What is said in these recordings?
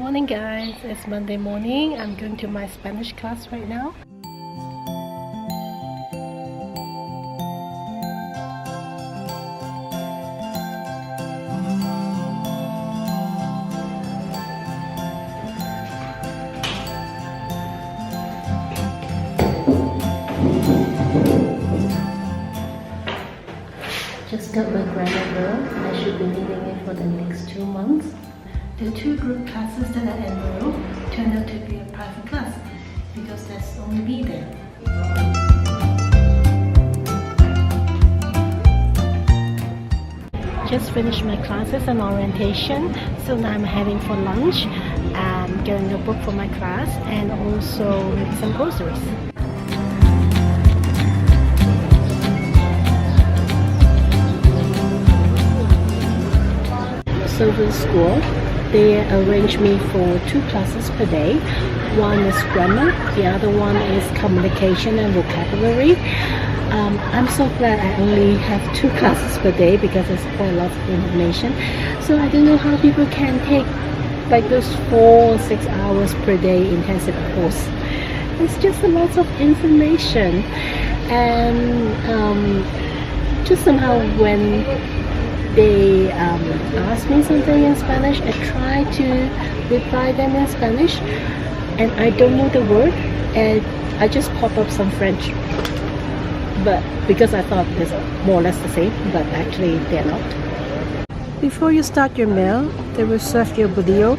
Morning guys, it's Monday morning. I'm going to my Spanish class right now. Just got my grammar book. I should be needing it for the next 2 months. The 2 group classes that I enrolled turned out to be a private class because there's only me there. Just finished my classes and orientation, so now I'm heading for lunch and getting a book for my class and also some groceries. Silver School, they arranged me for 2 classes per day. One is grammar, the other one is communication and vocabulary. I'm so glad I only have 2 classes per day because it's quite a lot of information. So I don't know how people can take like those 4 or 6 hours per day intensive course. It's just a lot of information, and just somehow when they ask me something in Spanish, I try to reply them in Spanish, and I don't know the word, and I just pop up some French. But because I thought it's more or less the same, but actually they're not. Before you start your meal, they will serve you bolillo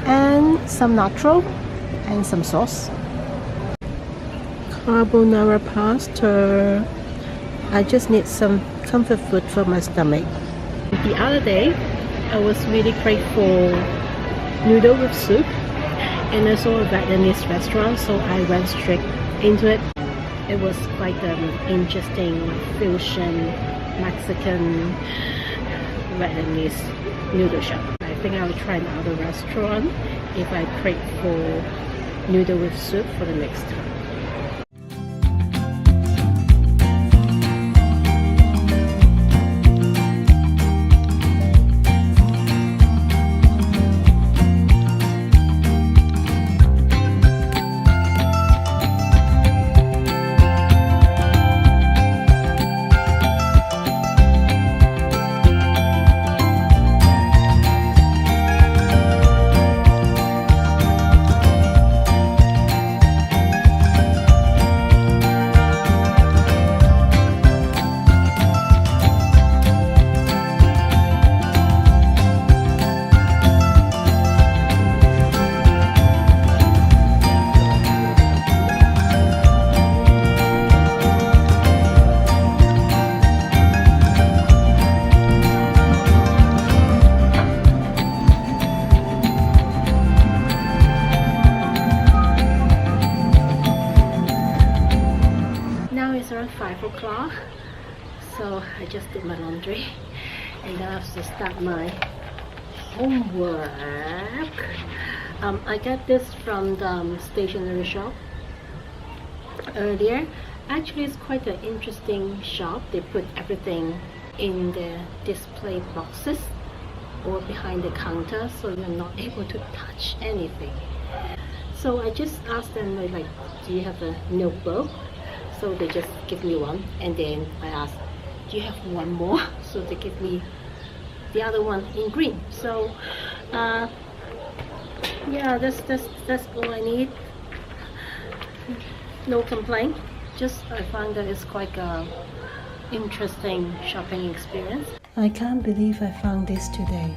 and some nacho and some sauce. Carbonara pasta. I just need some comfort food for my stomach. The other day, I was really craving for noodle with soup, and I saw a Vietnamese restaurant, so I went straight into it. It was quite an interesting fusion Mexican Vietnamese noodle shop. I think I will try another restaurant if I crave for noodle with soup for the next time. It's around 5 o'clock, so I just did my laundry and then I have to start my homework. I got this from the stationery shop earlier. Actually, it's quite an interesting shop. They put everything in the display boxes or behind the counter, so you're not able to touch anything. So I just asked them, like, do you have a notebook? So they just give me one, and then I asked, do you have one more? So they give me the other one in green. So yeah, that's all I need. No complaint. Just I found that it's quite a interesting shopping experience. I can't believe I found this today.